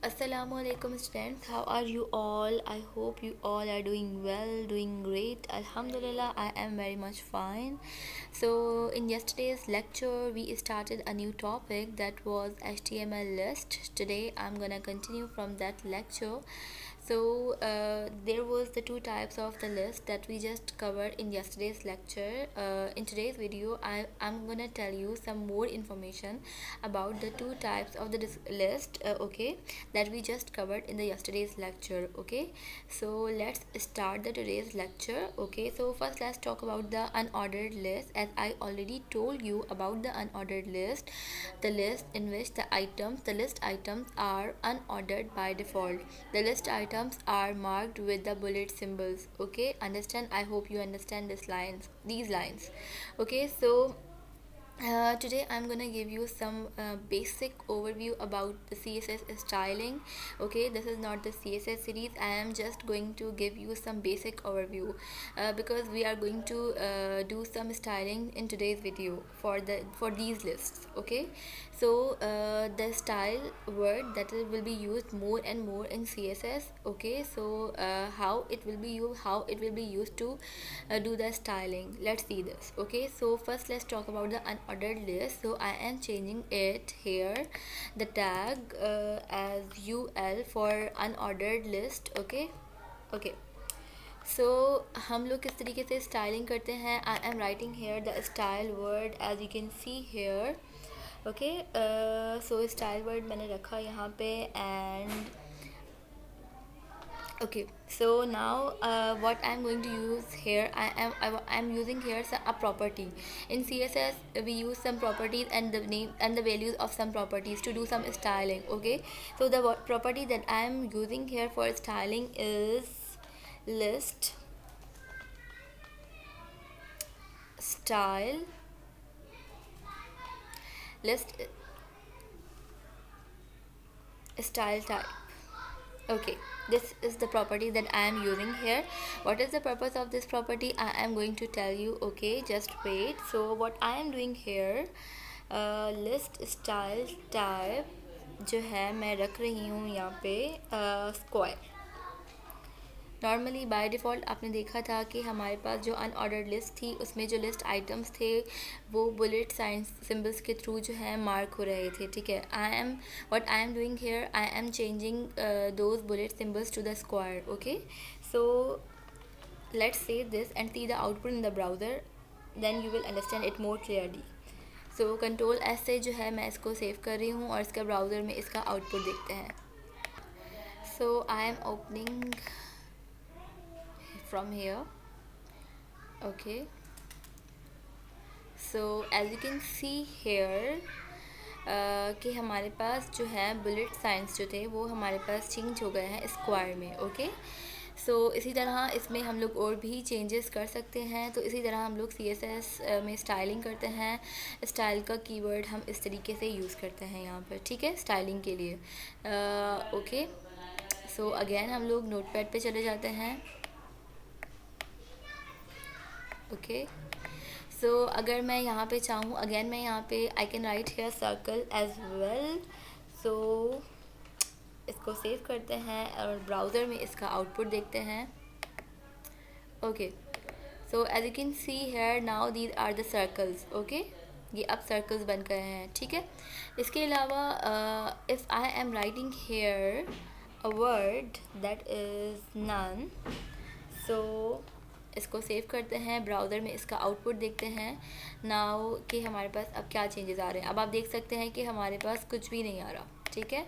Assalamualaikum students, how are you all? I hope you all are doing well, doing great. Alhamdulillah, I am very much fine. So, in yesterday's lecture, we started a new topic that was HTML list. Today, I'm gonna continue from that lecture. So, there was the two types of the list that we just covered in yesterday's lecture. In today's video, I'm gonna tell you some more information about the two types of the list. Okay, that we just covered in the yesterday's lecture. Okay, so let's start the today's lecture. Okay, so first let's talk about the unordered list. As I already told you about the unordered list, the list in which the list items are unordered by default. The list items are marked with the bullet symbols. Okay, understand? I hope you understand these lines. Okay, so today I'm gonna give you some basic overview about the CSS styling. Okay, this is not the CSS series. I am just going to give you some basic overview because we are going to do some styling in today's video for these lists. Okay, so the style word that will be used more and more in CSS. Okay, so how it will be used to do the styling. Let's see this. Okay, so first let's talk about the unordered list. So I am changing it here, the tag as UL for unordered list. Okay, okay, so हम लोग किस तरीके से styling करते हैं. I am writing here the style word as you can see here. Okay, so style word मैंने रखा यहाँ पे. And okay, so now what I'm going to use here, I'm using here a property. In CSS we use some properties and the name and the values of some properties to do some styling. Okay, so the property that I'm using here for styling is list style list style type. Okay, this is the property that I am using here. What is the purpose of this property? I am going to tell you. Okay, just wait. So what I am doing here, list style type जो है मैं रख रही हूँ यहाँ पे square. Normally by default आपने देखा था कि हमारे पास जो अनऑर्डर्ड लिस्ट थी उसमें जो लिस्ट आइटम्स थे वो बुलेट साइंस सिंबल्स के थ्रू जो है मार्क हो रहे थे. ठीक है, I am doing here, I am changing those bullet symbols to the square. Okay, so let's save this and see the output in the browser, then you will understand it more clearly. So control S से जो है मैं इसको save कर रही हूँ और इसका ब्राउज़र में इसका आउटपुट देखते हैं. So I am opening from here. Okay, so as you can see here कि हमारे पास जो है बुलेट साइंस जो थे वो हमारे पास चेंज हो गए हैं स्क्वायर में. ओके, सो इसी तरह इसमें हम लोग और भी चेंजेस कर सकते हैं. तो इसी तरह हम लोग CSS में स्टाइलिंग करते हैं. स्टाइल का कीवर्ड हम इस तरीके से यूज़ करते हैं यहाँ पर. ठीक है, स्टाइलिंग के लिए. ओके, सो अगेन हम लोग नोटपैड पे चले जाते हैं. ओके, सो अगर मैं यहाँ पे चाहूँ अगेन मैं यहाँ पे I can write here circle as well. So इसको सेव करते हैं और ब्राउज़र में इसका आउटपुट देखते हैं. Okay, so as you can see here now these are the circles. Okay, ये अब सर्कल्स बन गए हैं. ठीक है, इसके अलावा if I am writing here a word that is noun, so इसको सेव करते हैं, ब्राउज़र में इसका आउटपुट देखते हैं नाउ कि हमारे पास अब क्या चेंजेस आ रहे हैं. अब आप देख सकते हैं कि हमारे पास कुछ भी नहीं आ रहा. ठीक है,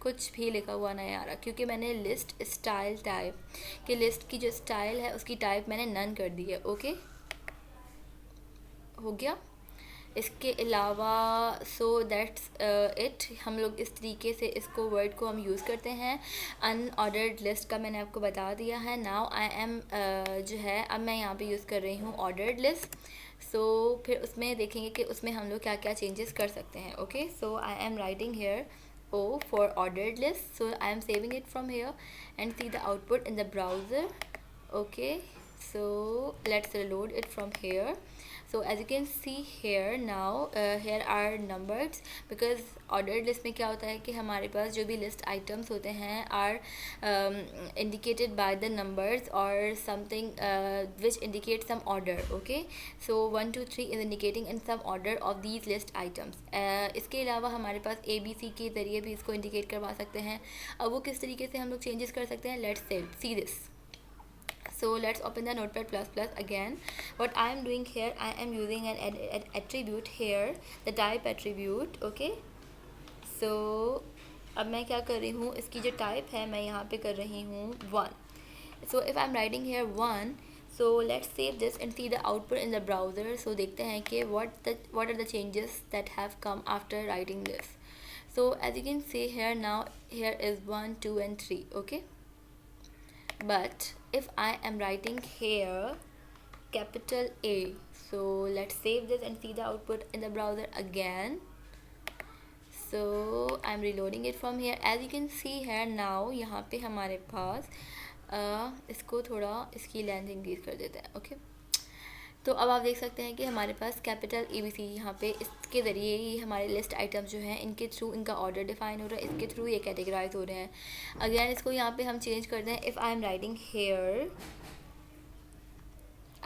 कुछ भी लिखा हुआ नहीं आ रहा क्योंकि मैंने लिस्ट स्टाइल टाइप कि लिस्ट की जो स्टाइल है उसकी टाइप मैंने नन कर दी है. ओके, हो गया. इसके अलावा सो दैट्स इट. हम लोग इस तरीके से इसको वर्ड को हम यूज़ करते हैं. अनऑर्डर्ड लिस्ट का मैंने आपको बता दिया है. नाउ आई एम जो है अब मैं यहाँ पे यूज़ कर रही हूँ ऑर्डर्ड लिस्ट. सो फिर उसमें देखेंगे कि उसमें हम लोग क्या क्या चेंजेस कर सकते हैं. Okay, so I am writing hair O for ordered list. So I am saving it from here and see the output in the browser. Okay, so let's reload it from here. So as you can see here now, here are numbers, because ordered list में क्या होता है कि हमारे पास जो भी list items होते हैं are indicated by the numbers or something which indicates some order. Okay, so 1 2 3 is indicating in some order of these list items. इसके अलावा हमारे पास ABC के ज़रिए भी इसको indicate करवा सकते हैं. अब वो किस तरीके से हम लोग changes कर सकते हैं, let's see this. So let's open the notepad plus plus again. What I am doing here, I am using an attribute here, the type attribute. Okay, so अब मैं क्या कर रही हूँ, इसकी जो type है मैं यहाँ पे कर रही हूँ 1. So if I'm writing here 1, so let's save this and see the output in the browser. So देखते हैं कि what are the changes that have come after writing this. So as you can see here now, here is 1 2 and 3. Okay, but if I am writing here capital A, so let's save this and see the output in the browser again. So I'm reloading it from here. As you can see here now, यहाँ पे हमारे पास इसको थोड़ा इसकी length increase कर देते हैं. Okay, तो अब आप देख सकते हैं कि हमारे पास कैपिटल ABC यहाँ पे इसके ज़रिए ही हमारे लिस्ट आइटम्स जो हैं इनके थ्रू इनका ऑर्डर डिफाइन हो रहा है, इसके थ्रू ये कैटेगराइज हो रहे हैं. अगेन इसको यहाँ पे हम चेंज करते हैं. If I am writing hair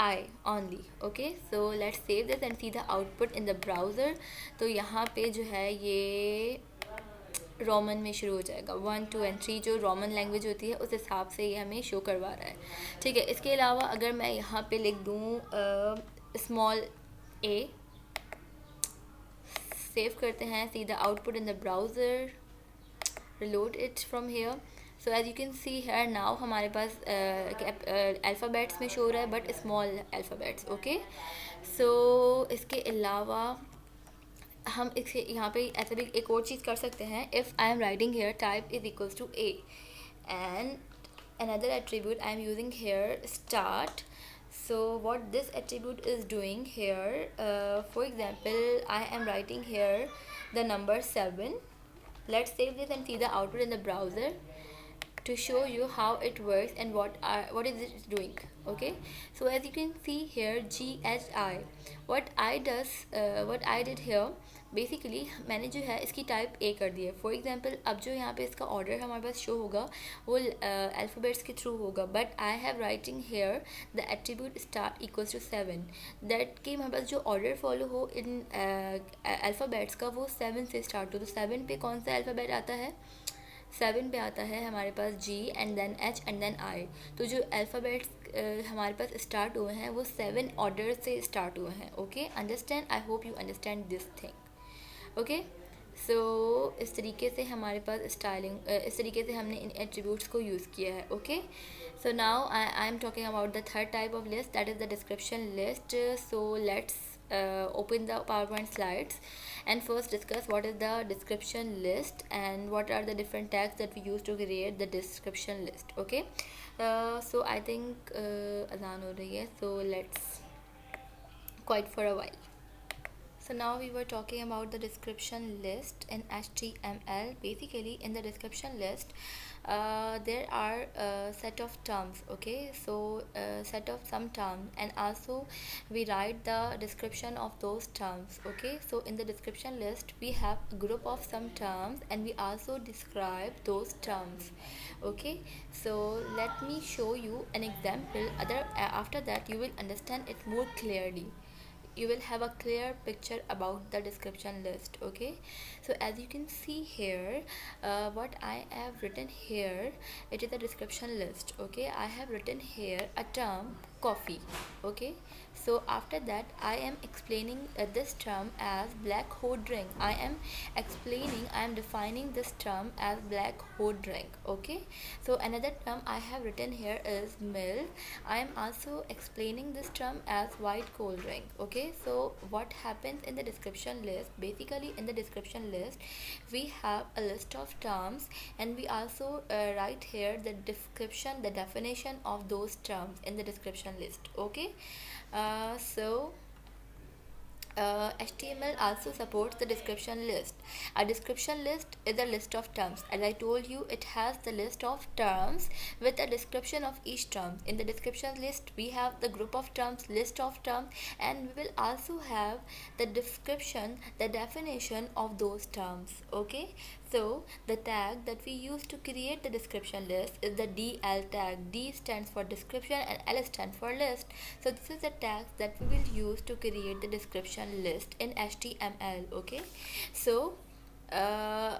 I only. Okay, so let's save this and see the output in the browser. तो यहाँ पे जो है ये रोमन में शुरू हो जाएगा. 1 2 and 3 जो रोमन लैंग्वेज होती है उस हिसाब से ये हमें शो करवा रहा है. ठीक है, इसके अलावा अगर मैं यहाँ पे लिख दूँ स्मॉल a, सेव करते हैं, see the output in the browser, reload it from here. So as you can see here now हमारे पास अल्फ़ाबेट्स में शो हो रहा है, but small alphabets. Okay, so इसके अलावा हम इसे यहाँ पे ऐसे भी एक और चीज़ कर सकते हैं. If I am writing here type is equals to A and another attribute I am using here start. So what this attribute is doing here, for example I am writing here the number 7. Let's save this and see the output in the browser to show you how it works and what is it doing. Okay, so as you can see here GHI, what I did here basically मैंने जो है इसकी type A कर दी है. For example अब जो यहाँ पे इसका ऑर्डर हमारे पास शो होगा वो अल्फ़ाबेट्स के थ्रू होगा, but I have writing here the attribute start equals to 7. That कि हमारे पास जो ऑर्डर फॉलो हो इन अल्फ़ाबेट्स का वो 7 से स्टार्ट हो. तो 7 पे कौन सा अल्फ़ाबेट आता है, 7 पे आता है हमारे पास G and then H and then I. तो जो अल्फ़ाबेट्स हमारे पास स्टार्ट हुए हैं वो 7 ऑर्डर से स्टार्ट हुए हैं. Okay, understand, I hope you understand this thing. Okay, so इस तरीके से हमारे पास स्टाइलिंग, इस तरीके से हमने इन एट्रीब्यूट्स को यूज़ किया है. Okay, so now I am talking about the third type of list, that is the description list. So let's open the PowerPoint slides and first discuss what is the description list and what are the different tags that we use to create the description list. Okay, so I think adhan ho rahi hai, so let's quiet for a while. So now we were talking about the description list in HTML. Basically in the description list there are a set of terms. Okay, so set of some terms and also we write the description of those terms. Okay, so in the description list we have a group of some terms and we also describe those terms. Okay, so let me show you an example. After that you will understand it more clearly. You will have a clear picture about the description list. Okay, so as you can see here, what I have written here, it is a description list. Okay, I have written here a term coffee. Okay, so after that I am explaining this term as black hot drink. I am defining this term as black hot drink. Okay, so another term I have written here is milk. I am also explaining this term as white cold drink. Okay, so what happens in the description list, basically in the description list we have a list of terms and we also write here the description, the definition of those terms in the description list. Okay, so HTML also supports the description list. A description list is a list of terms. As I told you, it has the list of terms with a description of each term. In the description list, we have the group of terms, list of terms, and we will also have the description, the definition of those terms. Okay, so the tag that we use to create the description list is the DL tag. D stands for description and L stands for list. So this is the tag that we will use to create the description list in HTML. Okay, so uh,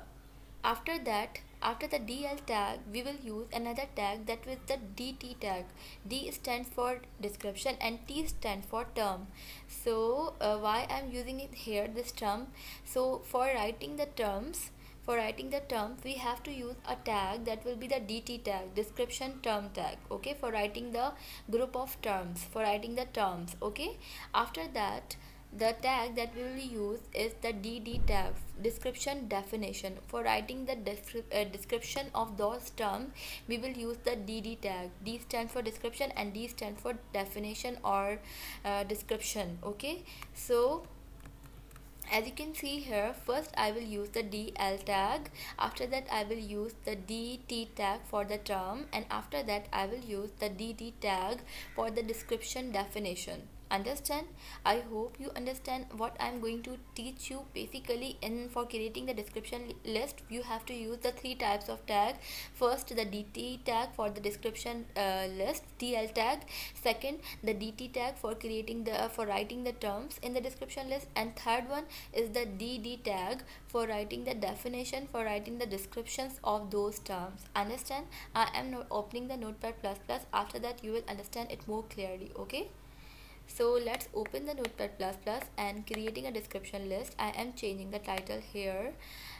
after that, after the DL tag, we will use another tag that is the DT tag. D stands for description and T stands for term. So why I'm using it here, this term? So for writing the terms, we have to use a tag that will be the DT tag, description term tag. Okay, for writing the group of terms, for writing the terms. Okay, after that, the tag that we will use is the DD tag, description definition. For writing the description of those terms, we will use the DD tag. D stands for description and D stands for definition or description. Okay, so as you can see here, first I will use the DL tag, after that I will use the DT tag for the term, and after that I will use the DD tag for the description definition. Understand? I hope you understand what I'm going to teach you. Basically, in for creating the description list, you have to use the three types of tag. First, the DT tag for the description list, DL tag. Second, the DT tag for creating the for writing the terms in the description list, and third one is the DD tag for writing the definition, for writing the descriptions of those terms. Understand? I am opening the Notepad++. After that, you will understand it more clearly. Okay, so let's open the Notepad++ and creating a description list. I am changing the title here,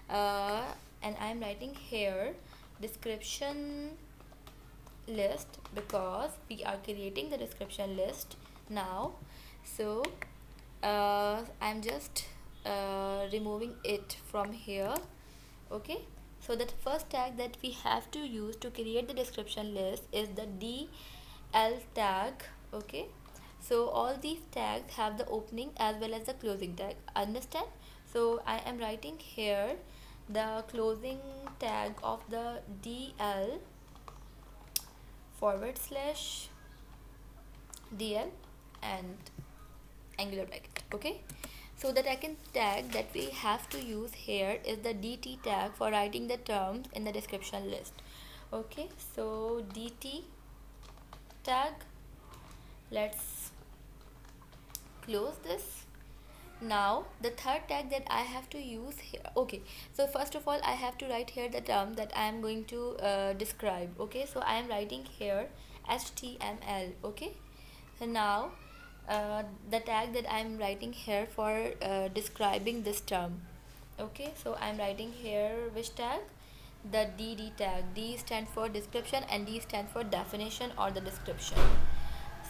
and I am writing here description list because we are creating the description list now. So I'm just removing it from here. Okay, so the first tag that we have to use to create the description list is the DL tag. Okay, so all these tags have the opening as well as the closing tag. Understand? So I am writing here the closing tag of the DL / DL and angular bracket. Okay, so the second tag that we have to use here is the DT tag for writing the terms in the description list. Okay, so DT tag, let's close this. Now the third tag that I have to use here. Okay, so first of all I have to write here the term that I am going to describe. Okay, so I am writing here HTML. Okay, so now the tag that I am writing here for describing this term. Okay, so I am writing here which tag? The DD tag. D stands for description and D stands for definition or the description.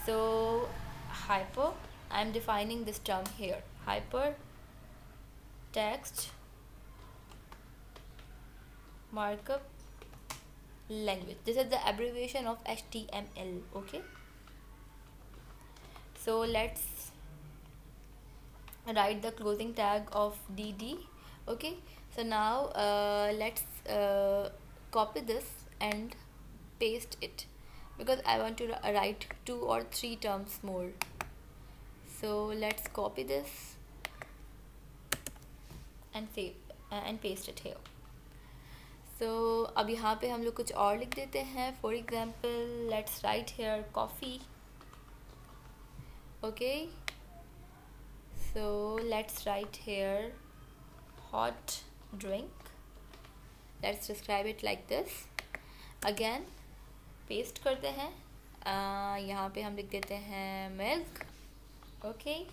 So hyper, I am defining this term here, hyper text markup language. This is the abbreviation of HTML. Okay, so let's write the closing tag of DD. Okay, so now let's copy this and paste it because I want to write 2 or 3 terms more. So let's copy this and save and paste it here. So अब यहाँ पे हम लोग कुछ और लिख देते हैं. For example, let's write here coffee. Okay, so let's write here hot drink. Let's describe it like this. Again paste करते हैं. यहाँ पे हम लिख देते हैं milk. Okay,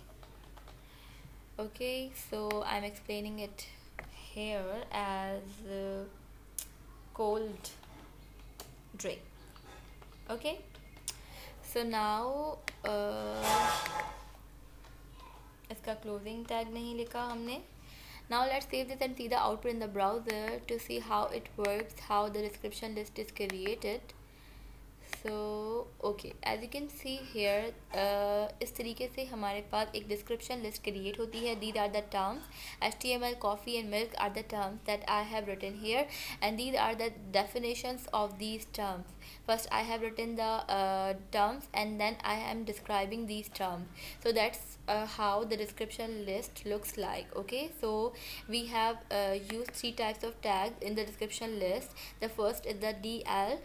so I'm explaining it here as cold drink. Okay, so now इसका closing tag नहीं लिखा हमने. Now let's save this and see the output in the browser to see how it works, how the description list is created. So okay, as you can see here, इस तरीके से हमारे पास एक description list create होती है. These are the terms. HTML, coffee and milk are the terms that I have written here, and these are the definitions of these terms. First I have written the terms, and then I am describing these terms. So that's how the description list looks like. Okay, so we have used three types of tags in the description list. The first is the DL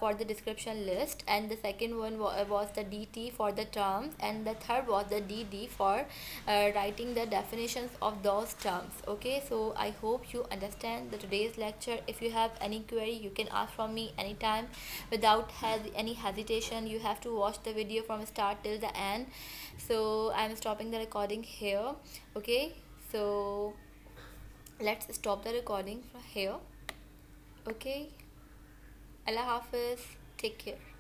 for the description list, and the second one was the DT for the terms, and the third was the DD for writing the definitions of those terms. Okay, so I hope you understand the today's lecture. If you have any query, you can ask from me anytime without any hesitation. You have to watch the video from start till the end. So I'm stopping the recording here. Okay, so let's stop the recording from here. Okay, Allah Hafiz, take care.